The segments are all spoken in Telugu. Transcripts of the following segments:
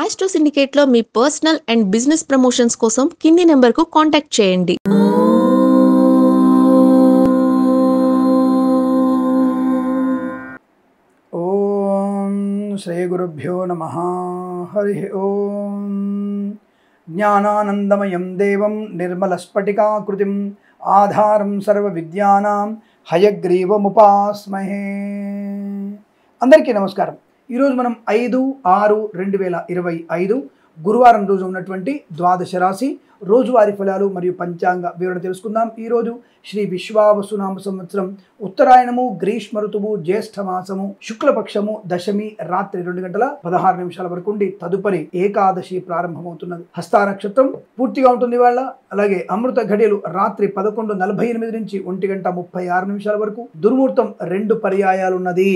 ఆస్ట్రో సిండికేట్లో మీ పర్సనల్ అండ్ బిజినెస్ ప్రమోషన్స్ కోసం కింది నెంబర్కు కాంటాక్ట్ చేయండి. ఓం శ్రీ గురుభ్యో నమః. హరి ఓం. జ్ఞానానందమయం దేవం నిర్మలస్ఫటికాకృతిం ఆధారం సర్వవిద్యానాం హయగ్రీవముపాస్మహే. అందరికీ నమస్కారం. ఈరోజు మనం 5/6/2025 గురువారం రోజు ఉన్నటువంటి ద్వాదశ రాశి రోజువారీ ఫలాలు మరియు పంచాంగ వివరణ తెలుసుకుందాం. ఈరోజు శ్రీ విశ్వావసునామ సంవత్సరం ఉత్తరాయణము, గ్రీష్మ ఋతువు, జ్యేష్ఠ మాసము, శుక్లపక్షము, దశమి రాత్రి 2:16 వరకు ఉండి తదుపరి ఏకాదశి ప్రారంభమవుతున్నది. హస్త నక్షత్రం పూర్తిగా ఉంటుంది వాళ్ళ. అలాగే అమృత ఘడియలు రాత్రి 11:48 నుంచి 1:36 వరకు. దుర్ముహూర్తం 2 పర్యాయాలున్నది.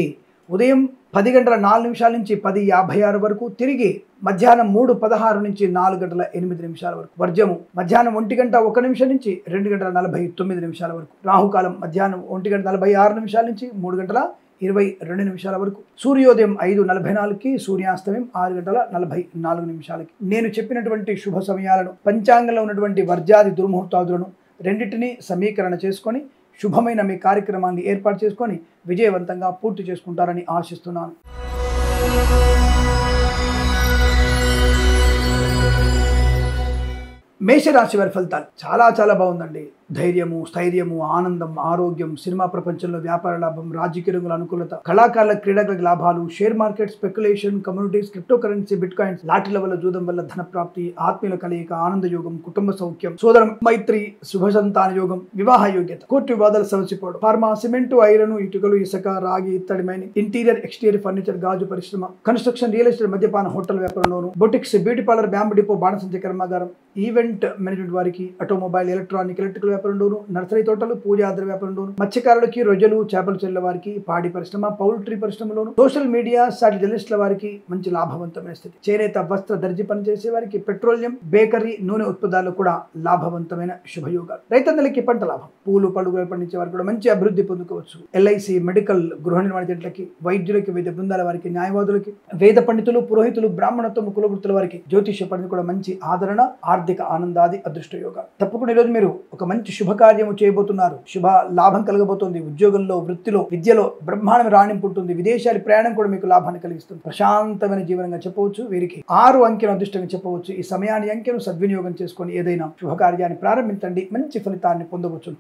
ఉదయం 10:04 నుంచి 10:56 వరకు, తిరిగి మధ్యాహ్నం 3:16 నుంచి 4:08 వరకు. వర్జము మధ్యాహ్నం 1:01 నుంచి 2:49 వరకు. రాహుకాలం మధ్యాహ్నం 1:46 నుంచి 3:22 వరకు. సూర్యోదయం 5:44కి, సూర్యాస్తమయం 6:44. నేను చెప్పినటువంటి శుభ సమయాలను, పంచాంగంలో ఉన్నటువంటి వర్జాది దుర్ముహూర్తాదులను రెండింటినీ సమీకరణ చేసుకొని శుభమైన మీ కార్యక్రమాన్ని ఏర్పాటు చేసుకొని విజయవంతంగా పూర్తి చేసుకుంటారని ఆశిస్తున్నాను. మేషరాశి వారి ఫలితాలు చాలా బాగుందండి. ధైర్యము, స్థైర్యము, ఆనందం, ఆరోగ్యం, సినిమా ప్రపంచంలో వ్యాపార లాభం, రాజకీయ రంగుల అనుకూలత, కళాకారుల క్రీడాకుల లాభాలు, share market, speculation, communities, crypto currency, bit coins, లాటరీల వల్ల, జూదం వల్ల ధన ప్రాప్తి, ఆత్మీయుల కలయిక, ఆనంద యోగం, కుటుంబ సౌఖ్యం, సోదర మైత్రి, శుభ సంతాన యోగం, వివాహ యోగ్యత, కోర్టు వివాదాలు సమసిపోవడం, ఫార్మా, సిమెంటు, ఐరన్, ఇటుకలు, ఇసుక, రాగి, ఇత్తడి మైనింగ్, ఇంటీరియర్, ఎక్స్టీరియర్ ఫర్నిచర్, గాజు పరిశ్రమ, కన్స్ట్రక్షన్, రియల్ ఎస్టేట్, మద్యపాన, హోటల్ వ్యాపారంలోను, boutiques, beauty parlour, bamboo depot, బాణసంచ కర్మాగారం, ఈవెంట్ మేనేజ్మెంట్ వారికి, ఆటోమొబైల్, ఎలక్ట్రానిక్, ఎలక్ట్రికల్ వ్యాపారంలోను, నర్సరీ తోటలు, పూజాద్ర వ్యాపారంలోను, మత్స్యకారులకి, రొయ్యలు, చేపల చెల్ల వారికి, పాడి పరిశ్రమ, పౌల్ట్రీ పరిశ్రమలోను, సోషల్ మీడియా, సాటి జర్నలిస్టుల వారికి మంచి లాభవంతమైన స్థితి. చేనేత, వస్త్ర, దర్జీ పనిచేసే వారికి, పెట్రోలియం, బేకరీ, నూనె ఉత్పత్తులు కూడా లాభవంతమైన శుభయోగాలు. రైతన్నలకి పంట లాభం, పూలు, పడుగులు పండించే వారికి కూడా మంచి అభివృద్ధి పొందుకోవచ్చు. ఎల్ఐసి, మెడికల్, గృహ నిర్మాణ జట్లకి, వైద్యులకి, వైద్య బృందాల వారికి, న్యాయవాదులకి, వేద పండితులు, పురోహితులు, బ్రాహ్మణత్వం, కులవృత్తుల వారికి, జ్యోతిష్య పండితులు కూడా మంచి ఆదరణ, ఆర్థిక ఆనందాది అదృష్ట యోగాలు. తప్పకుండా ఈరోజు మీరు ఒక మంచి శుభకార్యము చేయబోతున్నారు. శుభ లాభం కలగబోతోంది. ఉద్యోగంలో, వృత్తిలో, విద్యలో బ్రహ్మాండమైన రాణింపు ఉంటుంది. విదేశాల ప్రయాణం కూడా మీకు లాభాన్ని కలిగిస్తుంది. ప్రశాంతమైన జీవనంగా చెప్పవచ్చు. వీరికి 6 అంకెను అదృష్టంగా చెప్పవచ్చు. ఈ సమయాన్ని, అంకెను సద్వినియోగం చేసుకొని ఏదైనా శుభకార్యాన్ని ప్రారంభించండి. మంచి ఫలితాన్ని పొందవచ్చు.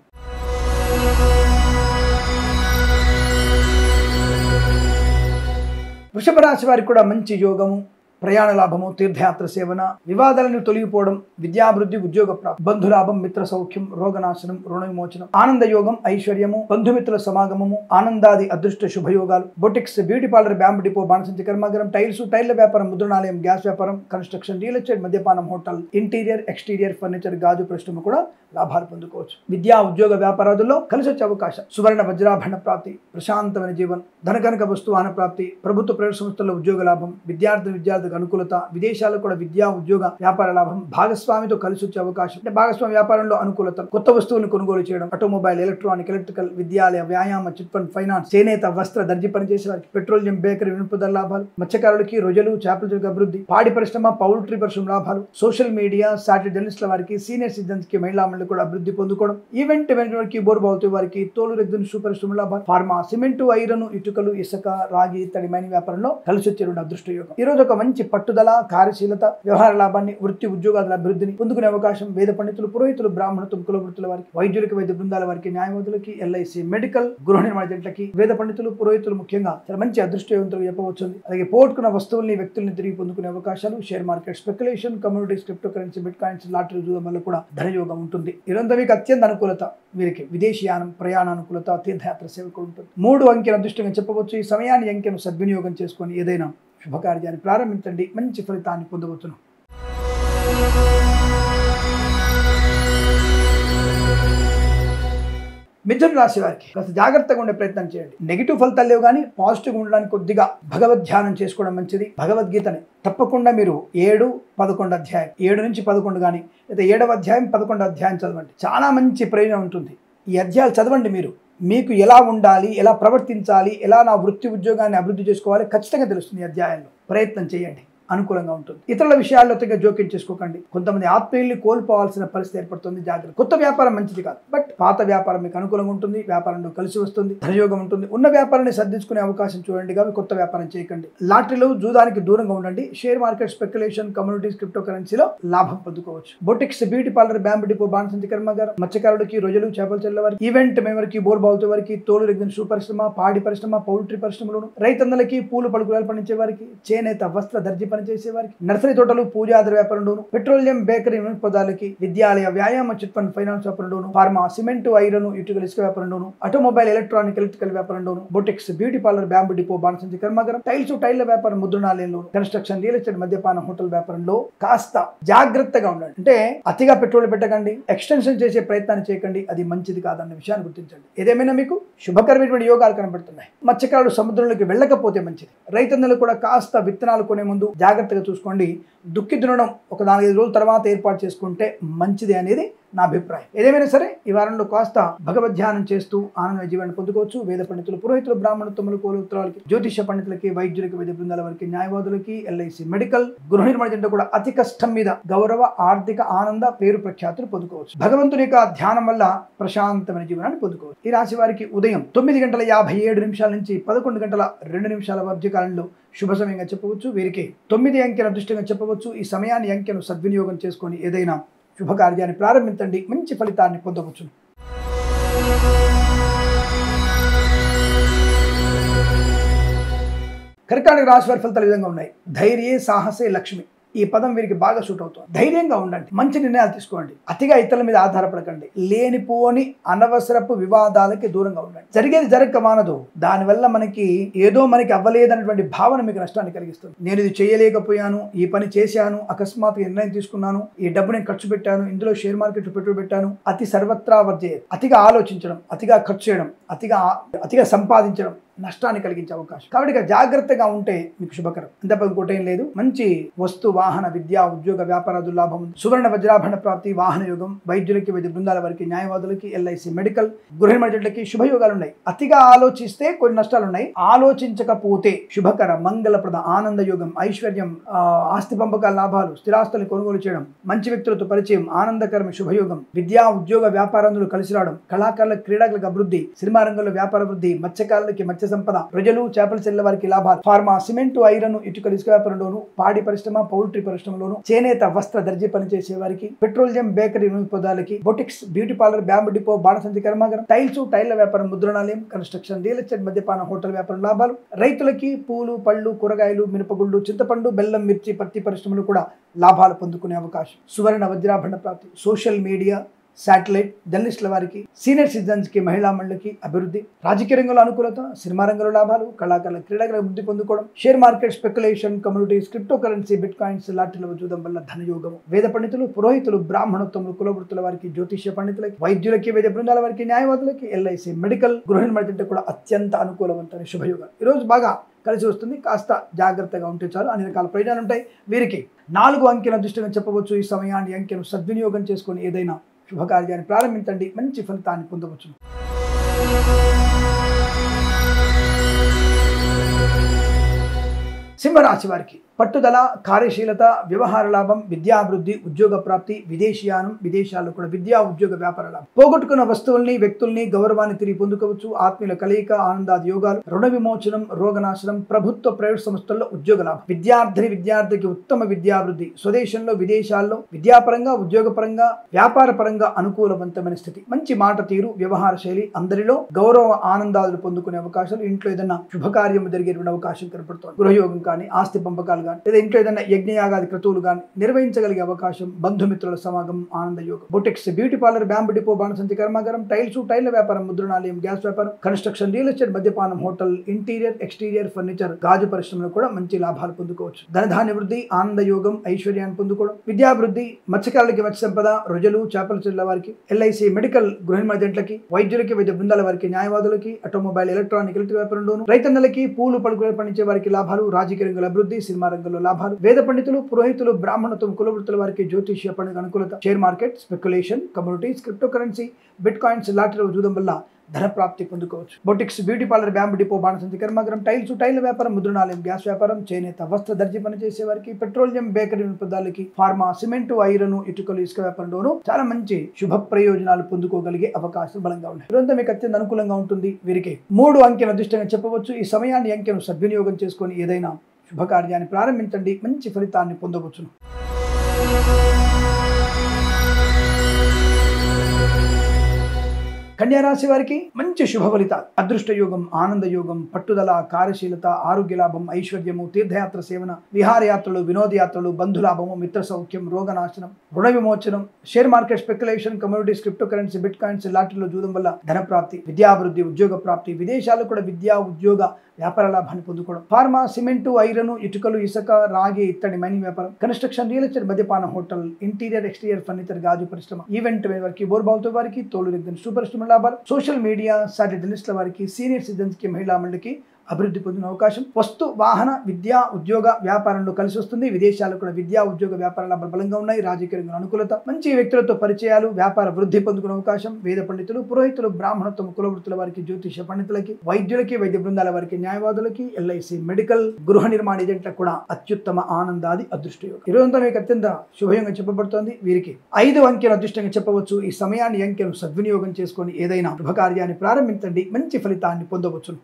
వృషభ రాశి వారికి కూడా మంచి యోగము, ప్రయాణ లాభము, తీర్థయాత్ర సేవన, వివాదాలను తొలగిపోవడం, విద్యాభివృద్ధి, ఉద్యోగ ప్రాప్తి, బంధులాభం, మిత్ర సౌఖ్యం, రోగనాశనం, రుణ విమోచనం, ఆనంద యోగం, ఐశ్వర్యము, బంధుమిత్రుల సమాగమము, ఆనందాది అదృష్ట శుభయోగాలు. Boutiques, beauty parlour, bamboo depot, బాణసంచ కర్మాగారం, టైల్స్, టైర్ల వ్యాపారం, ముద్రణాలయం, గ్యాస్ వ్యాపారం, కన్స్ట్రక్షన్, రియల్ ఎస్టేట్, మద్యపానం, హోటల్, ఇంటీరియర్, ఎక్స్టీరియర్ ఫర్నిచర్, గాజు పరిశ్రమ కూడా లాభాలు పొందుకోవచ్చు. విద్యా, ఉద్యోగ వ్యాపారాదుల్లో కలిసి వచ్చే అవకాశం. సువర్ణ వజ్రాభరణ ప్రాప్తి, ప్రశాంతమైన జీవనం, ధనకనక వస్తువాహన ప్రాప్తి, ప్రభుత్వ ప్రైవేట్ సంస్థల్లో ఉద్యోగ లాభం, విద్యార్థులకు అనుకూలత, విదేశాల్లో కూడా విద్యా, ఉద్యోగ, వ్యాపార లాభం, భాగస్వామితో కలిసి వచ్చే అవకాశం. అంటే భాగస్వామి వ్యాపారంలో అనుకూలత, కొత్త వస్తువులను కొనుగోలు చేయడం, ఆటోమొబైల్, ఎలక్ట్రానిక్, ఎలక్ట్రికల్, విద్యాలయ, వ్యాయామ, చిట్ ఫండ్, ఫైనాన్స్, చేనేత, వస్త్ర, దర్జీ పనిచేసే వారికి, పెట్రోలియం, బేకరీ, వినుపదాల లాభాలు, మత్స్యకారులకి, రొయ్యలు, చేపల చెరుకు అభివృద్ధి, పాడి పరిశ్రమ, పౌల్ట్రీ పరిశ్రమ లాభాలు, సోషల్ మీడియా, సాటి జర్నలిస్టుల వారికి, సీనియర్ సిటిజన్స్ కి, మహిళా మండలి కూడా అభివృద్ధి పొందుకోవడం, ఈవెంట్ మేనేజ్మెంట్ కి, బోర్బావుతూ వారికి, తోలు, రెగ్దును, పరిశ్రమ లాభాలు, ఫార్మా, సిమెంటు, ఐరన్, ఇటుకలు, ఇసుక, రాగి, ఇత్తడి మైనింగ్ వ్యాపారంలో కలిసి వచ్చే అదృష్ట యోగం. ఈ రోజు ఒక మంచి పట్టుదల, కార్యశీలత, వ్యవహార లాభాన్ని, వృత్తి ఉద్యోగాల అభివృద్ధిని పొందుకునే అవకాశం. వేద పండితులు, పురోహితులు, బ్రాహ్మణత్వం, కులవృత్తుల వారికి, వైద్యులకి, వైద్య బృందాల వారికి, న్యాయవాదులకి, ఎల్ఐసి, మెడికల్, గృహ నిర్మాణ జట్లకి, వేద పండితులు, పురోహితులు ముఖ్యంగా చాలా మంచి అదృష్టవంతులు చెప్పవచ్చు. అలాగే పోగొట్టుకున్న వస్తువుల్ని, వ్యక్తుల్ని తిరిగి పొందుకునే అవకాశాలు. Share market, speculation, communities, crypto currency, bit coins, lottery, జూదం వల్ల కూడా ధనయోగం ఉంటుంది. ఇదంతా మీకు అత్యంత అనుకూలత. వీరికి విదేశీయానం, ప్రయాణ అనుకూలత, తీర్థయాత్ర సేవకు ఉంటుంది. 3 అంకెను అదృష్టంగా చెప్పవచ్చు. ఈ సమయాన్ని, అంకెను సద్వినియోగం చేసుకొని ఏదైనా శుభకార్యాన్ని ప్రారంభించండి. మంచి ఫలితాన్ని పొందవచ్చును. మిథున రాశి వారికి కాస్త జాగ్రత్తగా ఉండే ప్రయత్నం చేయండి. నెగిటివ్ ఫలితాలు లేవు కానీ పాజిటివ్గా ఉండడానికి కొద్దిగా భగవద్ ధ్యానం చేసుకోవడం మంచిది. భగవద్గీతని తప్పకుండా మీరు 7-11 అధ్యాయం, 7 నుంచి 11 కానీ లేదా 7వ అధ్యాయం 11వ అధ్యాయం చదవండి. చాలా మంచి ప్రయోజనం ఉంటుంది. ఈ అధ్యాయాలు చదవండి. మీకు ఎలా ఉండాలి, ఎలా ప్రవర్తించాలి, ఎలా నా వృత్తి ఉద్యోగాన్ని అభివృద్ధి చేసుకోవాలి ఖచ్చితంగా తెలుస్తుంది. ఈ అధ్యాయంలో ప్రయత్నం చేయండి. అనుకూలంగా ఉంటుంది. ఇతరుల విషయాల్లో తెగ జోక్యం చేసుకోకండి. కొంతమంది ఆత్మీయుల్ని కోల్పోవాల్సిన పరిస్థితి ఏర్పడుతుంది, జాగ్రత్త. కొత్త వ్యాపారం మంచిది కాదు, బట్ పాత వ్యాపారం మీకు అనుకూలంగా ఉంటుంది. వ్యాపారంలో కలిసి వస్తుంది, ధనయోగం ఉంటుంది. ఉన్న వ్యాపారాన్ని సర్దించుకునే అవకాశం చూడండి, కానీ కొత్త వ్యాపారం చేయకండి. లాటరీలో జూదానికి దూరంగా ఉండండి. Share market, speculation, communities, crypto కరెన్సీలో లాభం పొందుకోవచ్చు. Boutiques, beauty parlour, bamboo depot, బాణసంచి కర్మాగారం, మత్స్యకారులకి, రొయ్యలు, చేపలు చెల్ల వారికి, ఈవెంట్ మేవరికి, బోర్బావుతో వారికి, తోలు రెగ్జిన్ షూ పరిశ్రమ, పాడి పరిశ్రమ, పౌల్ట్రీ పరిశ్రమలోను, రైతన్నలకి, పూలు పలుకురాలు పండించే వారికి, చేనేత వస్త్ర దర్జీ పనిచేసే వారికి, నర్సరీ తోటలు, పూజాదార వ్యాపారంలోను, పెట్రోలియం, బేకరీ పదార్థాలకి, విద్యాలయ, వ్యాయామ, చిట్ ఫండ్, ఫైనాన్స్ వ్యాపారంలోను, ఫార్మా, సిమెంట్, ఐరన్, ఇటుకలు, ఇసుక వ్యాపారంలోను, ఆటోమొబైల్, ఎలక్ట్రికల్ వ్యాపారంలోను, boutiques, beauty parlour, bamboo depot, బాణసంచి కర్మాగారం, టైల్ల వ్యాపారం, ముద్రణాలయంలోను, కన్స్ట్రక్షన్, రియల్ ఎస్టేట్, మద్యపాన, హోటల్ వ్యాపారంలో కాస్త జాగ్రత్తగా ఉండండి. అంటే అతిగా పెట్రోల్ పెట్టకండి, ఎక్స్టెన్షన్ చేసే ప్రయత్నాన్ని చేయకండి, అది మంచిది కాదన్న విషయాన్ని గుర్తించండి. ఏదేమైనా మీకు శుభకరమైనటువంటి యోగాలు కనబడుతున్నాయి. మత్స్యకారులు సముద్రంలోకి వెళ్ళకపోతే మంచిది. రైతన్నలు కూడా కాస్త విత్తనాలు కొనే ముందు జాగ్రత్తగా చూసుకోండి. దుక్కి దున్నడం ఒక 4-5 రోజుల తర్వాత ఏర్పాటు చేసుకుంటే మంచిది అనేది నా అభిప్రాయం. ఏదేమైనా సరే ఈ వారంలో కాస్త భగవద్ ధ్యానం చేస్తూ ఆనంద జీవనాన్ని పొందుకోవచ్చు. వేద పండితులు, పురోహితులు, బ్రాహ్మణోత్తములు, కోలోత్తరాలకి, జ్యోతిష పండితులకి, వైద్యులకి, వైద్య బృందాల వారికి, న్యాయవాదులకి, ఎల్ఐసి, మెడికల్, గృహ నిర్మాణ జంట కూడా అతి కష్టం మీద గౌరవ, ఆర్థిక, ఆనంద, పేరు ప్రఖ్యాతులు పొందుకోవచ్చు. భగవంతుని యొక్క ధ్యానం వల్ల ప్రశాంతమైన జీవనాన్ని పొందుకోవచ్చు. ఈ రాశి వారికి ఉదయం 9:57 నుంచి 11:02 మధ్యకాలంలో శుభ సమయంగా చెప్పవచ్చు. వీరికి 9 అంకెల అదృష్టంగా చెప్పవచ్చు. ఈ సమయాన్ని, అంకెను సద్వినియోగం చేసుకొని ఏదైనా శుభకార్యాన్ని ప్రారంభించండి, మంచి ఫలితాన్ని పొందవచ్చు. కర్కాటక రాశి వారి ఫలితాలు విధంగా ఉన్నాయి. ధైర్యే సాహసే లక్ష్మి. ఈ పదం వీరికి బాగా సూట్ అవుతుంది. ధైర్యంగా ఉండండి, మంచి నిర్ణయాలు తీసుకోండి, అతిగా ఇతరుల మీద ఆధారపడకండి, లేనిపోని అనవసరపు వివాదాలకి దూరంగా ఉండండి. జరిగేది జరగక మానదు, దానివల్ల మనకి అవ్వలేదన్నటువంటి భావన మీకు నష్టాన్ని కలిగిస్తుంది. నేను ఇది చేయలేకపోయాను, ఈ పని చేశాను, అకస్మాత్తుగా నిర్ణయం తీసుకున్నాను, ఈ డబ్బు నేను ఖర్చు పెట్టాను, ఇందులో షేర్ మార్కెట్ పెట్టుబడి పెట్టాను. అతి సర్వత్రా వర్జయేత్. అతిగా ఆలోచించడం, అతిగా ఖర్చు చేయడం, అతిగా సంపాదించడం నష్టాన్ని కలిగించే అవకాశం. కాబట్టి జాగ్రత్తగా ఉంటే మీకు శుభకరం. అంతపై ఇంకోటేం లేదు. మంచి వస్తు, వాహన, విద్యా, ఉద్యోగ, వ్యాపారాదుల లాభం, సువర్ణ వజ్రాభరణ ప్రాప్తి, వాహన యోగం, వైద్యులకి, వైద్య బృందాల వారికి, న్యాయవాదులకి, ఎల్ఐసి, మెడికల్, గృహ నిర్మాణకి శుభయోగాలు ఉన్నాయి. అతిగా ఆలోచిస్తే కొన్ని నష్టాలు ఉన్నాయి. ఆలోచించకపోతే శుభకర, మంగళప్రద, ఆనంద యోగం, ఐశ్వర్యం, ఆస్తి పంపకాల లాభాలు, స్థిరాస్తులను కొనుగోలు చేయడం, మంచి వ్యక్తులతో పరిచయం, ఆనందకరమైన శుభయోగం, విద్యా, ఉద్యోగ, వ్యాపారంలో కలిసి రావడం, కళాకారుల, క్రీడాకులకు అభివృద్ధి, సినిమా రంగంలో వ్యాపార వృద్ధి, మత్స్యకారులకి మత్స్య సంపద, ప్రజలు, చేపలు చెల్ల వారికి లాభాలు, ఫార్మా, సిమెంట్, ఐరన్, ఇటుకలు, ఇసుక వ్యాపారంలోను, పాడి పరిశ్రమ, పౌల్ట్రీ పరిశ్రమలోను, చేనేత వస్త్ర దర్జీ పనిచేసే వారికి, పెట్రోలియం, బేకరీ పదార్థాలకి, boutiques, beauty parlour, bamboo depot, బాణసంచి కర్మాగారం, టైల్ల వ్యాపారం, ముద్రణాలయం, కన్స్ట్రక్షన్, రియల్ ఎస్టేట్, మద్యపాన, హోటల్ వ్యాపారం లాభాలు, రైతులకి పూలు, పళ్ళు, కూరగాయలు, మినపగుళ్ళు, చింతపండు, బెల్లం, మిర్చి, పత్తి పరిశ్రమలు కూడా లాభాలు పొందుకునే అవకాశం. సువర్ణ వజ్రాభరణ ప్రాప్తి, సోషల్ మీడియా, శాటిలైట్, జర్నలిస్టుల వారికి, సీనియర్ సిటిజన్స్కి, మహిళా మండలికి అభివృద్ధి, రాజకీయ రంగంలో అనుకూలత, సినిమా రంగంలో లాభాలు, కళాకారుల, క్రీడాకారుల అభివృద్ధి పొందుకోవడం, share market, speculation, communities, crypto currency, bit coins, లాటరీల చూడడం వల్ల ధనయోగం. వేద పండితులు, పురోహితులు, బ్రాహ్మణోత్తములు, కులవృత్తుల వారికి, జ్యోతిష్య పండితులకి, వైద్యులకి, వైద్య బృందాల వారికి, న్యాయవాదులకి, ఎల్ఐసి, మెడికల్, గృహ నిర్మాణ కూడా అత్యంత అనుకూలవంతమైన శుభయోగాలు. ఈరోజు బాగా కలిసి వస్తుంది. కాస్త జాగ్రత్తగా ఉంటే చాలు, అన్ని రకాల ప్రయోజనాలు ఉంటాయి. వీరికి 4 అంకెల అదృష్టంగా చెప్పవచ్చు. ఈ సమయాన్ని, అంకెను సద్వినియోగం చేసుకొని ఏదైనా శుభకార్యాన్ని ప్రారంభించండి, మంచి ఫలితాన్ని పొందవచ్చు. సింహరాశి వారికి పట్టుదల, కార్యశీలత, వ్యవహార లాభం, విద్యాభివృద్ధి, ఉద్యోగ ప్రాప్తి, విదేశీయానం, విదేశాల్లో కూడా విద్యా, ఉద్యోగ, వ్యాపార లాభం, పోగొట్టుకున్న వస్తువుల్ని, వ్యక్తుల్ని, గౌరవాన్ని తిరిగి పొందుకోవచ్చు. ఆత్మీయుల కలయిక, ఆనందాది యోగాలు, రుణ విమోచనం, రోగనాశనం, ప్రభుత్వ, ప్రైవేట్ సంస్థల్లో ఉద్యోగ లాభం, విద్యార్థికి ఉత్తమ విద్యాభివృద్ధి, స్వదేశంలో, విదేశాల్లో విద్యాపరంగా, ఉద్యోగపరంగా, వ్యాపార పరంగా అనుకూలవంతమైన స్థితి, మంచి మాట తీరు, వ్యవహార శైలి, అందరిలో గౌరవ, ఆనందాదులు పొందుకునే అవకాశాలు, ఇంట్లో ఏదైనా శుభకార్యం జరిగేటువంటి అవకాశం కనపడుతుంది. గృహయోగం కానీ, ఆస్తి పంపకాలు కానీ, లేదా ఇంట్లో ఏదైనా యజ్ఞయాగాది క్రతువులు కానీ నిర్వహించగలిగే అవకాశం, బంధుమిత్రుల సమాగమం, ఆనంద యోగం. Boutiques, beauty parlour, bamboo depot, బాణసంచి కర్మాగారం, టైల్ల వ్యాపారం, ముద్రణాలయం, గ్యాస్ వ్యాపారం, కన్స్ట్రక్షన్, రియల్ ఎస్టేట్, మద్యపానం, హోటల్, ఇంటీరియర్, ఎక్స్టీరియర్, ఫర్నిచర్, గాజు పరిశ్రమలో కూడా మంచి లాభాలు పొందుకోవచ్చు. ధనధాన్య వృద్ధి, ఆనంద యోగం, ఐశ్వర్యాన్ని పొందుకోవడం, విద్యాభివృద్ధి, మత్స్యకారులకి మత్స్య సంపద, రొజలు, చేపల చెల్ల వారికి, ఎల్ఐసి, మెడికల్, గృహ నిర్మాణకి, వైద్యులకి, వైద్య బృందాల వారికి, న్యాయవాదులకి, ఆటోమొబైల్, ఎలక్ట్రికల్ వ్యాపారంలోను, రైతన్నలకి, పూలు పలుకులు పండించే వారికి లాభాలు, రాజకీయ రంగంలో అభివృద్ధి, సినిమా రంగంలో లాభాలు, వేద పండితులు, పురోహితులు, బ్రాహ్మణత్వం, కులవృత్తుల వారికి జ్యోతిష్య పండుగ అనుకూలత, share market, speculation, communities, crypto currency, bit coins, lottery చూడడం వల్ల ధన ప్రాప్తి పొందుకోవచ్చు. Boutiques, beauty parlour, bamboo depot, బాణసంచి కర్మాగారం, టైల్స్, టైల్ వ్యాపారం, ముద్రణాలయం, గ్యాస్ వ్యాపారం, చేనేత, వస్త్ర దర్జీ పనిచేసే వారికి, పెట్రోలియం, బేకరీ పదార్థాలకి, ఫార్మా, సిమెంటు, ఐరన్, ఇటుకలు, ఇసుక వ్యాపారంలోనూ చాలా మంచి శుభ ప్రయోజనాలు పొందుకోగలిగే అవకాశాలు బలంగా ఉన్నాయి. ఇదంతా మీకు అత్యంత అనుకూలంగా ఉంటుంది. వీరికి 3 అంకెను అదృష్టంగా చెప్పవచ్చు. ఈ సమయాన్ని అంకెను సద్వినియోగం చేసుకొని ఏదైనా శుభకార్యాన్ని ప్రారంభించండి, మంచి ఫలితాన్ని పొందవచ్చును. కన్యారాశి వారికి మంచి శుభ ఫలితాలు. అదృష్ట యోగం, ఆనంద యోగం, పట్టుదల, కార్యశీలత, ఆరోగ్య లాభం, ఐశ్వర్యము, తీర్థయాత్ర సేవన, విహారయాత్రలు, వినోదయాత్రలు, బంధులాభము, మిత్ర సౌఖ్యం, రోగనాశనం, రుణ విమోచనం, share market speculation, commodities, crypto currency, bit coins, లాటరీలో జూదం వల్ల ధన ప్రాప్తి, విద్యాభివృద్ధి, ఉద్యోగ ప్రాప్తి, విదేశాలు కూడా విద్యా, ఉద్యోగ, వ్యాపార లాభాన్ని పొందుకోవడం, ఫార్మా, సిమెంటు, ఐరన్, ఇటుకలు, ఇసుక, రాగి, ఇత్తడి, మైనింగ్ వ్యాపారం, కన్స్ట్రక్షన్, రియల్ ఎస్టేట్, మద్యపాన, హోటల్, ఇంటీరియర్, ఎక్స్టీరియర్ ఫర్నిచర్, గాజు పరిశ్రమ, ఈవెంట్ వారికి, బోర్బావుతో వారికి, తోలు రిగ్గన్, సూపర్ స్టూడెంట్ లాభాలు, సోషల్ మీడియా, సాటిలైట్ జర్నలిస్టుల వారికి, సీనియర్ సిటిజన్స్ కి, మహిళా మండలికి అభివృద్ధి పొందిన అవకాశం. వస్తు, వాహన, విద్యా, ఉద్యోగ, వ్యాపారంలో కలిసి వస్తుంది. విదేశాల్లో కూడా విద్యా, ఉద్యోగ, వ్యాపార లాభాలు బలంగా ఉన్నాయి. రాజకీయ రంగంలో అనుకూలత, మంచి వ్యక్తులతో పరిచయాలు, వ్యాపార వృద్ధి పొందుకునే అవకాశం. వేద పండితులు, పురోహితులు, బ్రాహ్మణత్వం, కులవృత్తుల వారికి, జ్యోతిష పండితులకి, వైద్యులకి, వైద్య బృందాల వారికి, న్యాయవాదులకి, ఎల్ఐసి, మెడికల్, గృహ నిర్మాణ ఏజెంట్లకు కూడా అత్యుత్తమ ఆనందాది అదృష్ట యోగం. ఈరోజంతా మీకు అత్యంత శుభయోగంగా చెప్పబడుతోంది. వీరికి 5 అంకెను అదృష్టంగా చెప్పవచ్చు. ఈ సమయాన్ని అంకెను సద్వినియోగం చేసుకొని ఏదైనా శుభకార్యాన్ని ప్రారంభించండి, మంచి ఫలితాన్ని పొందవచ్చును.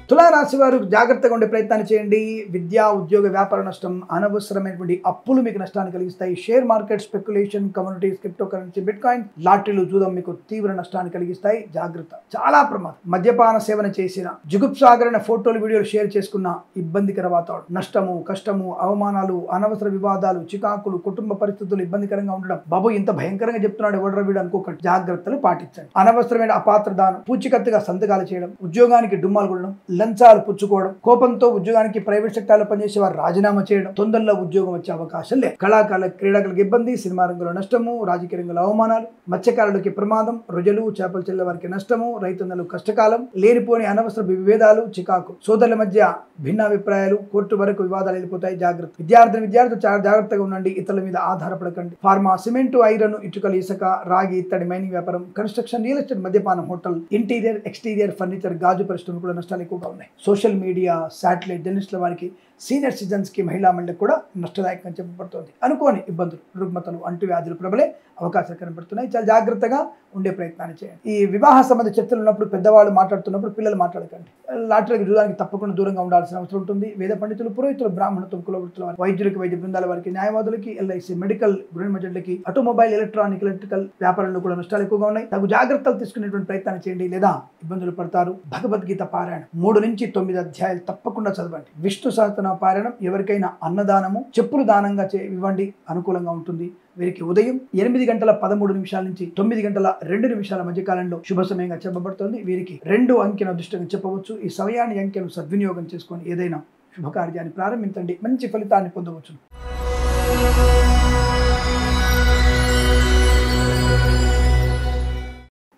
తులారాశి వారు జాగ్రత్తగా ఉండే ప్రయత్నాన్ని చేయండి. విద్యా, ఉద్యోగ, వ్యాపార నష్టం, అనవసరమైనటువంటి అప్పులు మీకు నష్టాన్ని కలిగిస్తాయి. Share market, speculation, commodities, crypto currency, bit coin, లాటరీలు, జూదం మీకు తీవ్ర నష్టాన్ని కలిగిస్తాయి. జాగ్రత్త, చాలా ప్రమాదం. మద్యపాన సేవన చేసిన, జుగుప్సాగరైన ఫోటోలు, వీడియోలు షేర్ చేసుకున్న ఇబ్బందికర వాతావరణం, నష్టము, కష్టము, అవమానాలు, అనవసర వివాదాలు, చికాకులు, కుటుంబ పరిస్థితులు ఇబ్బందికరంగా ఉండడం. బాబు ఇంత భయంకరంగా చెప్తున్నాడు ఎవడ్రా వీడు అనుకోకండి. జాగ్రత్తలు పాటించండి. అనవసరమైన అపాత్ర దానం, పూచికత్తుగా సంతకాలు చేయడం, ఉద్యోగానికి డుమ్మాలు కొట్టడం, లంచాలు పుచ్చుకోవడం, కోపంతో ఉద్యోగానికి ప్రైవేట్ సెక్టార్లో పనిచేసే వారు రాజీనామా చేయడం, తొందరలో ఉద్యోగం వచ్చే అవకాశం లేదు. కళాకారుల, క్రీడాకులకు ఇబ్బంది, సినిమా రంగంలో నష్టము, రాజకీయ రంగంలో అవమానాలు, మత్స్యకారులకి ప్రమాదం, రొయ్యలు, చేపలు చెల్లె వారికి నష్టము, రైతన్నలకు కష్టకాలం, లేనిపోని అనవసర విభేదాలు, చికాకు, సోదరుల మధ్య భిన్నాభిప్రాయాలు, కోర్టు వరకు వివాదాలు వెళ్ళిపోతాయి. జాగ్రత్త. విద్యార్థులు చాలా జాగ్రత్తగా ఉండండి. ఇతరుల మీద ఆధారపడకండి. ఫార్మా, సిమెంటు, ఐరన్, ఇటుకలు, ఇసుక, రాగి, ఇత్తడి, మైనింగ్ వ్యాపారం, కన్స్ట్రక్షన్, రియల్ ఎస్టేట్, మద్యపానం, హోటల్, ఇంటీరియర్, ఎక్స్టీరియర్ ఫర్నిచర్, గాజు పరిశ్రమలు కూడా నష్టాలు ఎక్కువగా ఉన్నాయి. సోషల్ మీడియా, శాటిలైట్ జర్నలిస్టుల వారికి, సీనియర్ సిటిజన్స్ కి, మహిళా మండలికి కూడా నష్టదాయకంగా చెప్పబడుతుంది. అనుకోని ఇబ్బందులు, రుగ్మతలు, అంటువ్యాధులు ప్రబలే అవకాశాలు కనబడుతున్నాయి. చాలా జాగ్రత్తగా ఉండే ప్రయత్నాన్ని చేయండి. ఈ వివాహ సంబంధ చర్చలు ఉన్నప్పుడు, పెద్దవాళ్ళు మాట్లాడుతున్నప్పుడు పిల్లలు మాట్లాడకండి. లాటరీకి జూదానికి తప్పకుండా దూరంగా ఉండాల్సిన అవసరం ఉంటుంది. వేద పండితులు, పురోహితులు, బ్రాహ్మణత్వం, కులవృత్తుల వారికి, వైద్యులకి, వైద్య బృందాల వారికి, న్యాయవాదులకి, ఎల్ఐసి, మెడికల్, గృహ నిర్మాణాలకి, ఆటోమొబైల్, ఎలక్ట్రానిక్, ఎలక్ట్రికల్ వ్యాపారంలో కూడా నష్టాలు ఎక్కువగా ఉన్నాయి. తగు జాగ్రత్తలు తీసుకునేటువంటి ప్రయత్నాన్ని చేయండి, లేదా ఇబ్బందులు పడతారు. భగవద్గీత పారాయణం 3 నుంచి 9 అధ్యాయాలు తప్పకుండా చదవండి. విష్ణు సహస్రనామ పారాయణం, ఎవరికైనా అన్నదానము, చెప్పులు దానంగా ఇవ్వండి, అనుకూలంగా ఉంటుంది. వీరికి ఉదయం 8:13 నుంచి 9:02 మధ్య కాలంలో శుభ సమయంగా చెప్పబడుతుంది. వీరికి 2 అంకెను అదృష్టంగా చెప్పవచ్చు. ఈ సమయాన్ని, అంకెను సద్వినియోగం చేసుకొని ఏదైనా శుభకార్యాన్ని ప్రారంభించండి, మంచి ఫలితాన్ని పొందవచ్చు.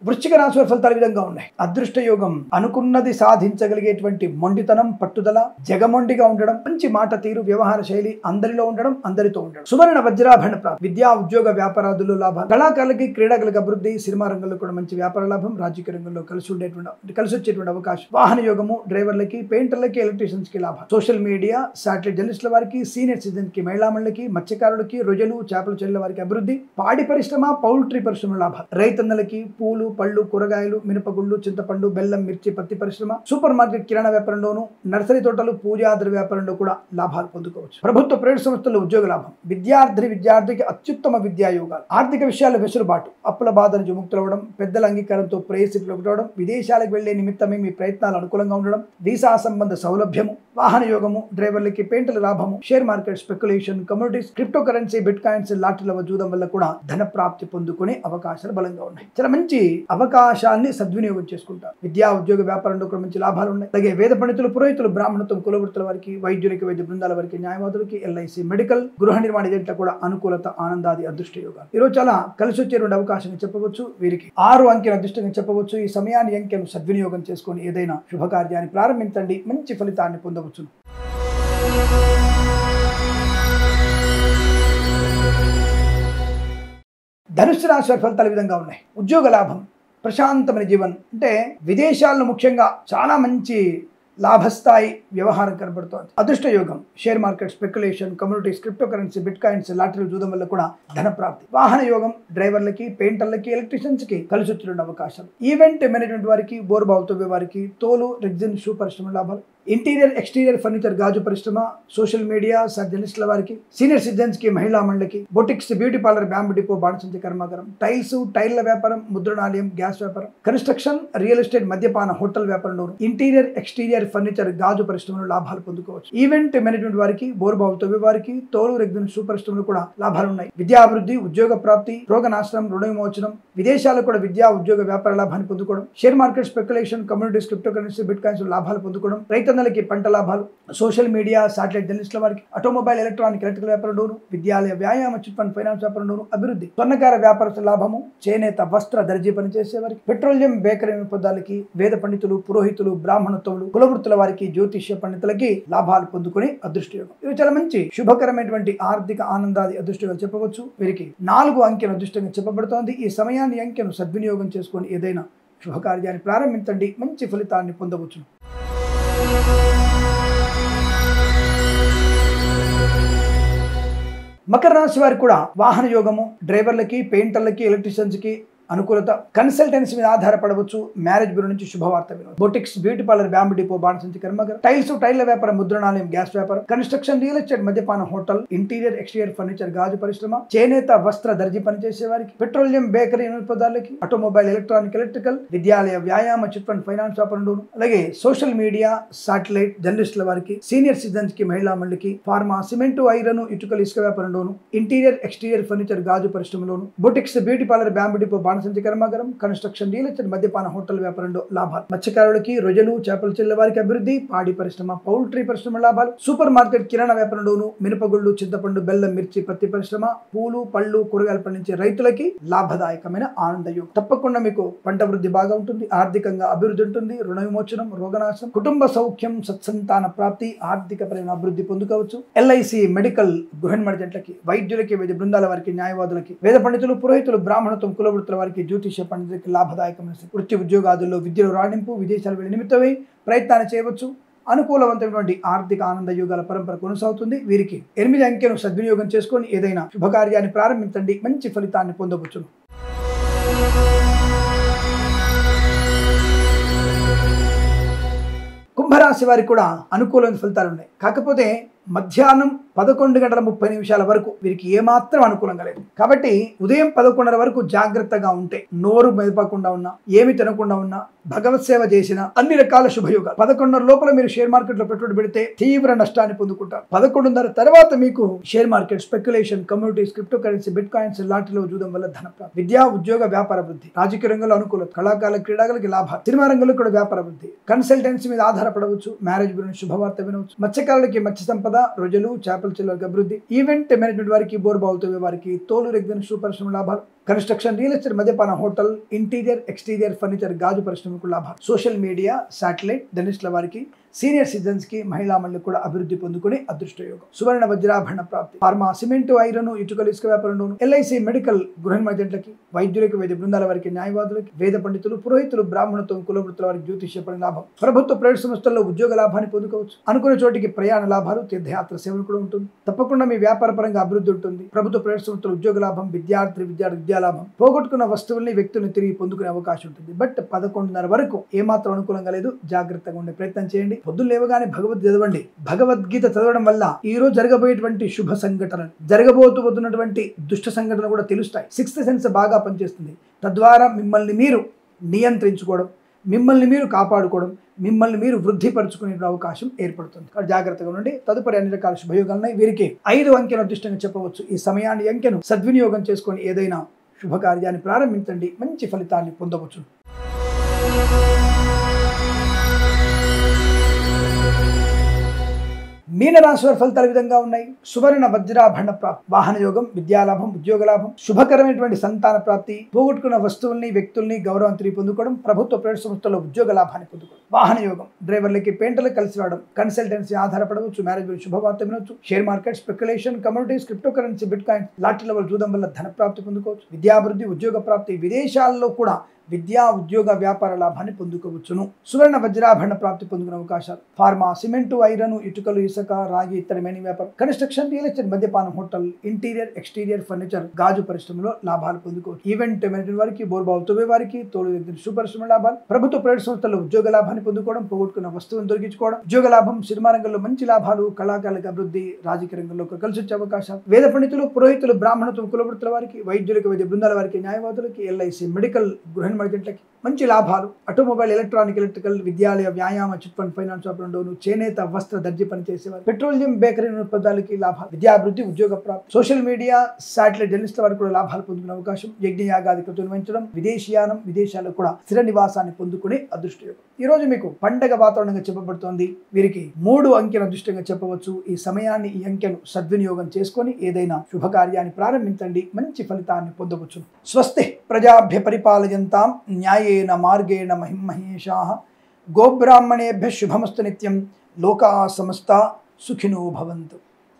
వృశ్చిక రాశి వారి ఫలితాలు విధంగా ఉన్నాయి. అదృష్ట యోగం, అనుకున్నది సాధించగలిగేటువంటి మొండితనం, పట్టుదల, జగమొండిగా ఉండడం, మంచి మాట తీరు, వ్యవహార శైలి, అందరిలో ఉండడం, అందరితో ఉండడం, సువర్ణ వజ్రాభరణ ప్రాప్తి, విద్యా, ఉద్యోగ, వ్యాపారాదుల్లో లాభం, కళాకారులకి, క్రీడాకులకు అభివృద్ధి, సినిమా రంగంలో కూడా మంచి వ్యాపార లాభం, రాజకీయ రంగంలో కలిసి వచ్చేటువంటి అవకాశం, వాహన యోగము, డ్రైవర్లకి, పెయింటర్లకి, ఎలక్ట్రీషియన్స్ కి లాభం, సోషల్ మీడియా, శాటిలైట్ జర్నలిస్టుల వారికి, సీనియర్ సిటిజన్ కి, మహిళా మండలికి, మత్స్యకారులకి, రొయ్యలు, చేపలు చెల్లెల వారికి అభివృద్ధి, పాడి పరిశ్రమ, పౌల్ట్రీ పరిశ్రమ లాభం, రైతన్నలకి, పూలు, పళ్ళు, కూరగాయలు, మినపగుళ్ళు, చింతపండు, బెల్లం, మిర్చి, పత్తి పరిశ్రమ, సూపర్ మార్కెట్, కిరాణా వ్యాపారంలోను, నర్సరీ తోటలు, పూజాద్ర వ్యాపారంలో కూడా లాభాలు పొందుకోవచ్చు. ప్రభుత్వ, ప్రైవేట్ సంస్థల్లో ఉద్యోగ లాభం, విద్యార్థికి అత్యుత్తమ విద్యా యోగాలు, ఆర్థిక విషయాల వెసులుబాటు, అప్పుల బాధ నుంచి ముక్తులవడం, పెద్దల అంగీకారంతో ప్రేయసిట్లు ఒకటవడం, విదేశాలకు వెళ్లే నిమిత్తమే మీ ప్రయత్నాలు అనుకూలంగా ఉండడం, వీసా సంబంధ సౌలభ్యము, వాహన యోగము, డ్రైవర్లకి, పెయింటర్ల లాభము, share market, speculation, commodities, crypto currency, bit coins, లాటరీల జూదం వల్ల కూడా ధన ప్రాప్తి పొందుకునే అవకాశాలు బలంగా ఉన్నాయి. చాలా మంచి అవకాశాన్ని సద్వినియోగం చేసుకుంటారు. విద్యా, ఉద్యోగ, వ్యాపారంలో కూడా మంచి లాభాలు ఉన్నాయి. అలాగే వేద పండితులు, పురోహితులు, బ్రాహ్మణత్వం, కులవృత్తుల వారికి, వైద్యులకి, వైద్య బృందాల వారికి, న్యాయవాదులకి, ఎల్ఐసి, మెడికల్, గృహ నిర్మాణ ఏజెంట్ల కూడా అనుకూలత, ఆనందాది అదృష్ట యోగాలు. ఈరోజు చాలా కలిసి వచ్చేటువంటి అవకాశం చెప్పవచ్చు. వీరికి 6 అంకెను అదృష్టంగా చెప్పవచ్చు. ఈ సమయాన్ని, అంకెను సద్వినియోగం చేసుకొని ఏదైనా శుభకార్యాన్ని ప్రారంభించండి, మంచి ఫలితాన్ని పొందవచ్చు. ధనుస్సు రాశి వారి ఫలితాలు ఈ విధంగా ఉన్నాయి. ఉద్యోగ లాభం, ప్రశాంతమైన జీవనం, అంటే విదేశాల్లో ముఖ్యంగా చాలా మంచి లాభస్థాయి వ్యవహారం కనబడుతోంది. అదృష్ట యోగం, share market, speculation, communities, crypto currency, bit coins, లాటరీలు చూడడం వల్ల కూడా ధన ప్రాప్తి. వాహన యోగం, డ్రైవర్లకి, పెయింటర్లకి, ఎలక్ట్రీషియన్స్ కి కలిసి వచ్చే అవకాశాలు. ఈవెంట్ మేనేజ్మెంట్ వారికి, బోర్బావు తవ్వే వారికి, తోలు, రెగ్జిన్, షూ పరిశ్రమ లాభాలు. ఇంటీరియర్, ఎక్స్టీరియర్ ఫర్నిచర్, గాజు పరిశ్రమ, సోషల్ మీడియా, జర్నలిస్టుల వారికి, సీనియర్ సిటిజన్స్ కి, మహిళా మండలికి, boutiques, beauty parlour, bamboo depot, బాణసంచి కర్మాగారం, టైల్స్, టైళ్ల వ్యాపారం, ముద్రణాలయం, గ్యాస్ వ్యాపారం, కన్స్ట్రక్షన్, రియల్ ఎస్టేట్, మద్యపాన, హోటల్ వ్యాపారంలోను ఇంటీరియర్, ఎక్స్టీరియర్ ఫర్నిచర్, గాజు పరిశ్రమలో లాభాలు పొందుకోవచ్చు. ఈవెంట్ మేనేజ్మెంట్ వారికి, బోర్బావు తవ్వే వారికి, తోలు, రెగ్జిన్, షూ పరిశ్రమలో కూడా లాభాలు ఉన్నాయి. విద్యాభివృద్ధి, ఉద్యోగ ప్రాప్తి, రోగనాశనం, రుణ విమోచనం, విదేశాలకు కూడా విద్యా ఉద్యోగ వ్యాపార లాభాన్ని పొందుకోవడం, share market, speculation, communities, crypto currency, bit coins లాభాలు పొందుకోవడం, రైతన్నలకి పంట లాభాలు, సోషల్ మీడియా, శాటిలైట్ జర్నలిస్టుల వారికి, ఆటోమొబైల్, ఎలక్ట్రానిక్, ఎలక్ట్రికల్ వ్యాపారంలోను, విద్యాలయ, వ్యాయామ, చిట్ ఫండ్, ఫైనాన్స్ వ్యాపారంలోను అభివృద్ధి, స్వర్ణకార వ్యాపారస్తుల లాభము, చేనేత, వస్త్ర, దర్జీ పనిచేసే వారికి, పెట్రోలియం, బేకరీ పదార్థాలకి, వేద పండితులు, పురోహితులు, బ్రాహ్మణత్వములు, కులవృత్తుల వారికి, జ్యోతిష్య పండితులకి లాభాలు పొందుకుని అదృష్టయోగం. ఇవి చాలా మంచి శుభకరమైనటువంటి ఆర్థిక ఆనందాది అదృష్టంగా చెప్పవచ్చు. వీరికి 4 అంకెను అదృష్టంగా చెప్పబడుతోంది. ఈ సమయాన్ని, అంకెను సద్వినియోగం చేసుకొని ఏదైనా శుభకార్యాన్ని ప్రారంభించండి, మంచి ఫలితాన్ని పొందవచ్చు. మకర రాశి వారికి కూడా వాహన యోగము, డ్రైవర్లకి, పెయింటర్లకి, ఎలక్ట్రీషియన్స్ కి అనుకూలత, కన్సల్టెన్సీ మీద ఆధారపడవచ్చు. మ్యారేజ్ బ్యూరో నుంచి శుభవార్త వినవచ్చు. Boutiques, beauty parlour, bamboo depot, బాణసంచి కర్మాగారం, టైల్స్, టైళ్ల వ్యాపారం, ముద్రణాలయం, గ్యాస్ వ్యాపారం, కన్స్ట్రక్షన్, రియల్ ఎస్టేట్, మద్యపాన, హోటల్, ఇంటీరియర్, ఎక్స్టీరియర్ ఫర్నిచర్, గాజు పరిశ్రమ, చేనేత, వస్త్ర, దర్జీ పనిచేసే వారికి, పెట్రోలియం, బేకరీ పదార్థాలకి, ఆటోమొబైల్, ఎలక్ట్రానిక్, ఎలక్ట్రికల్, విద్యాలయ, వ్యాయామ, చిట్ ఫండ్, ఫైనాన్స్ వ్యాపారంలోను, అలాగే సోషల్ మీడియా, శాటిలైట్ జర్నలిస్టుల వారికి, సీనియర్ సిటిజన్స్ కి, మహిళా మండలికి, ఫార్మా, సిమెంటు, ఐరన్, ఇటుకలు, ఇసుక వ్యాపారంలోను, ఇంటీరియర్, ఎక్స్టీరియర్ ఫర్నిచర్, గాజు పరిశ్రమలోను, boutiques, beauty parlour, bamboo depot, బాణసంచి కర్మాగారం, కన్స్ట్రక్షన్, రియల్ ఎస్టేట్, మద్యపాన, హోటల్ వ్యాపారంలో లాభాలు. మత్స్యకారులకి, రొయ్యలు, చేపల చెల్లె వారికి అభివృద్ధి, పాడి పరిశ్రమ, పౌల్ట్రీ పరిశ్రమ లాభాలు, సూపర్ మార్కెట్, కిరాణా వ్యాపారంలోను, మినపగుళ్ళు, చింతపండు, బెల్లం, మిర్చి, పత్తి పరిశ్రమ, పూలు, పళ్ళు, కూరగాయలు పండించే రైతులకి లాభదాయకమైన ఆనందయోగం. తప్పకుండా మీకు పంట వృద్ధి బాగా ఉంటుంది, ఆర్థికంగా అభివృద్ధి ఉంటుంది, రుణ విమోచనం, రోగనాశనం, కుటుంబ సౌఖ్యం, సత్సంతాన ప్రాప్తి, ఆర్థికపరమైన అభివృద్ధి పొందుకోవచ్చు. ఎల్ఐసి, మెడికల్, గృహ నిర్మాణాలకి, వైద్యులకి, వైద్య బృందాల వారికి, న్యాయవాదులకి, వేద పండితులు, పురోహితులు, బ్రాహ్మణత్వం, కులవృత్తుల వారికి, జ్యోతిష్య పండితులకి లాభదాయకమైన వృత్తి ఉద్యోగాదుల్లో విద్యలో రాణింపు, విదేశాలు వెళ్ళి నిమిత్తమై ప్రయత్నాన్ని చేయవచ్చు. అనుకూలవంతమైనటువంటి ఆర్థిక ఆనంద యోగాల పరంపర కొనసాగుతుంది. వీరికి 8 అంకెను సద్వినియోగం చేసుకొని ఏదైనా శుభకార్యాన్ని ప్రారంభించండి, మంచి ఫలితాన్ని పొందవచ్చు. కుంభరాశి వారికి కూడా అనుకూలమైన ఫలితాలు ఉన్నాయి. కాకపోతే మధ్యాహ్నం 11:30 వరకు వీరికి ఏమాత్రం అనుకూలంగా లేదు. కాబట్టి ఉదయం 11:30 వరకు జాగ్రత్తగా ఉంటే, నోరు మెదపకుండా ఉన్నా, ఏమి తినకుండా ఉన్నా, భగవత్ సేవ చేసిన అన్ని రకాల శుభయోగాలు. 11:30 లోపల మీరు షేర్ మార్కెట్ లో పెట్టుబడి పెడితే తీవ్ర నష్టాన్ని పొందుకుంటారు. 11:30 తర్వాత మీకు share market, speculation, communities, crypto currency, bit coins, లాటరీలో చూడడం వల్ల ధన ప్రాప్తి. విద్యా ఉద్యోగ వ్యాపార వృద్ధి, రాజకీయ రంగంలో అనుకూలత, కళాకారుల, క్రీడాలకు లాభాలు, సినిమా రంగంలో కూడా వ్యాపార వృద్ధి, కన్సల్టెన్సీ మీద ఆధారపడవచ్చు. మ్యారేజ్ బ్యూరో శుభవార్త వినవచ్చు. మత్స్యకారులకి మత్స్య సంపద, రొయ్యలు, చేపల చెల్లెలకు అభివృద్ధి, ఈవెంట్ మేనేజ్మెంట్ వారికి, బోర్బావులు తవ్వే వారికి, తోలు, రెగ్జిన్, షూ పరిశ్రమ లాభాలు, కన్స్ట్రక్షన్, రియల్ ఎస్టేట్, మద్యపాన, హోటల్, ఇంటీరియర్, ఎక్స్టీరియర్ ఫర్నిచర్, గాజు పరిశ్రమకు లాభాలు, సోషల్ మీడియా, శాటిలైట్ జర్నలిస్టుల వారికి, సీనియర్ సిటిజన్స్ కి, మహిళా మండలికి కూడా అభివృద్ధి పొందుకుని అదృష్టయోగం. సువర్ణ వజ్రాభరణ ప్రాప్తి, ఫార్మా, సిమెంటు, ఐరన్, ఇటుకలు, ఇసుక వ్యాపారంలోను, ఎల్ఐసి, మెడికల్, గృహ నిర్మాణాలకి, వైద్యులకి, వైద్య బృందాల వారికి, న్యాయవాదులకి, వేద పండితులు, పురోహితులు, బ్రాహ్మణత్వం, కులవృత్తుల వారికి జ్యోతిష్య పని లాభం, ప్రభుత్వ ప్రైవేట్ సంస్థల్లో ఉద్యోగ లాభాన్ని పొందుకోవచ్చు. అనుకున్న చోటికి ప్రయాణ లాభాలు, తీర్థయాత్ర సేవలు కూడా ఉంటుంది. తప్పకుండా మీ వ్యాపార పరంగా అభివృద్ధి ఉంటుంది. ప్రభుత్వ ప్రైవేట్ సంస్థలు ఉద్యోగ లాభం, విద్యార్థి విద్యా లాభం, పోగొట్టుకున్న వస్తువుల్ని, వ్యక్తుల్ని తిరిగి పొందుకునే అవకాశం ఉంటుంది. బట్ 11:30 వరకు ఏమాత్రం అనుకూలంగా లేదు. జాగ్రత్తగా ఉండే ప్రయత్నం చేయండి. పొద్దున్న లేవగానే భగవద్గీత చదవండి. భగవద్గీత చదవడం వల్ల ఈ రోజు జరగబోయేటువంటి శుభ సంఘటనలు, జరగబోతున్నటువంటి దుష్ట సంఘటనలు కూడా తెలుస్తాయి. 6th సెన్స్ బాగా పనిచేస్తుంది. తద్వారా మిమ్మల్ని మీరు నియంత్రించుకోవడం, మిమ్మల్ని మీరు కాపాడుకోవడం, మిమ్మల్ని మీరు వృద్ధిపరచుకునే అవకాశం ఏర్పడుతుంది. జాగ్రత్తగా ఉండండి. తదుపరి అన్ని రకాల శుభయోగాలున్నాయి. వీరికి 5 అంకెను అదృష్టంగా చెప్పవచ్చు. ఈ సమయాన్ని, అంకెను సద్వినియోగం చేసుకొని ఏదైనా శుభకార్యాన్ని ప్రారంభించండి, మంచి ఫలితాన్ని పొందవచ్చు. మీనరాశి వారి ఫలితాలు ఈ విధంగా ఉన్నాయి. సువర్ణ వజ్రాభరణ ప్రాప్తి, వాహన యోగం, విద్యాలాభం, ఉద్యోగ లాభం, శుభకరమైనటువంటి సంతాన ప్రాప్తి, పోగొట్టుకున్న వస్తువుల్ని వ్యక్తుల్ని గౌరవం తిరిగి పొందుకోవడం, ప్రభుత్వ ప్రైవేట్ సంస్థల్లో ఉద్యోగ లాభాన్ని పొందుకోవడం, వాహన యోగం, డ్రైవర్లకి పెయింటర్లకు కలిసి రావడం, కన్సల్టెన్సీ ఆధారపడవచ్చు, మ్యారేజ్ గురించి శుభవార్త వినవచ్చు, share market, speculation, communities, crypto currency, bit coin, lottery level జూదం వల్ల ధన ప్రాప్తి పొందుకోవచ్చు, విద్యాభివృద్ధి, ఉద్యోగ ప్రాప్తి, విదేశాల్లో కూడా విద్యా ఉద్యోగ వ్యాపార లాభాన్ని పొందుకోవచ్చును. సువర్ణ వజ్రాభరణ ప్రాప్తి పొందుకునే అవకాశాలు, ఫార్మా, సిమెంటు, ఐరన్, ఇటుకలు, ఇసుక, రాగి, ఇతరమైన వ్యాపారం, కన్స్ట్రక్షన్, రియల్ ఎస్టేట్, మద్యపానం, హోటల్, ఇంటీరియర్, ఎక్స్టీరియర్ ఫర్నిచర్, గాజు పరిశ్రమలో లాభాలు పొందుకోవచ్చు. ఈవెంట్ మేనేజ్మెంట్ వారికి, బోర్బావు తవ్వే వారికి, తోలు శుభ పరిశ్రమ లాభాలు, ప్రభుత్వ ప్రైవేట్ సంస్థల్లో ఉద్యోగ లాభాన్ని పొందుకోవడం, పోగొట్టుకున్న వస్తువులను దొరికించుకోవడం, ఉద్యోగ లాభం, సినిమా రంగంలో మంచి లాభాలు, కళాకారులకు అభివృద్ధి, రాజకీయ రంగంలో కలిసి వచ్చే అవకాశాలు, వేద పండితులు, పురోహితులు, బ్రాహ్మణత్వం, కులవృత్తుల వారికి, వైద్యులకు, వైద్య బృందాల వారికి, న్యాయవాదులకి, ఎల్ఐసి, మెడికల్, గృహ మడిగంటలకి మంచి లాభాలు, ఆటోమొబైల్, ఎలక్ట్రానిక్, ఎలక్ట్రికల్, విద్యాలయ, వ్యాయామ, చిట్ ఫండ్, ఫైనాన్స్ ఆపరేటర్లు, చేనేత, వస్త్ర, దర్జీ పని చేసేవారు, పెట్రోలియం, బేకరీ ఉత్పత్తులకి లాభాలు, విద్యాభివృద్ధి, ఉద్యోగ ప్రాప్తి, సోషల్ మీడియా, శాటిలైట్ జర్నలిస్టుల వారికి కూడా లాభాలు పొందుకునే అవకాశం, యజ్ఞయాగాది కృతులు నిర్వహించడం, విదేశీయానం, విదేశాల్లో కూడా స్థిర నివాసాన్ని పొందుకునే అదృష్ట యోగం. ఈ రోజు మీకు పండగ వాతావరణంగా చెప్పబడుతోంది. వీరికి 3 అంకెల అదృష్టంగా చెప్పవచ్చు. ఈ సమయాన్ని, ఈ అంకెను సద్వినియోగం చేసుకొని ఏదైనా శుభకార్యాన్ని ప్రారంభించండి, మంచి ఫలితాన్ని పొందవచ్చు. స్వస్తి ప్రజాభ్య పరిపాలయంతాం న్యాయేన మార్గేణ మహిమహేషాః గోబ్రాహ్మణేభ్యః శుభమస్తు నిత్యం. లోకా సమస్తా సుఖినో భవంతు.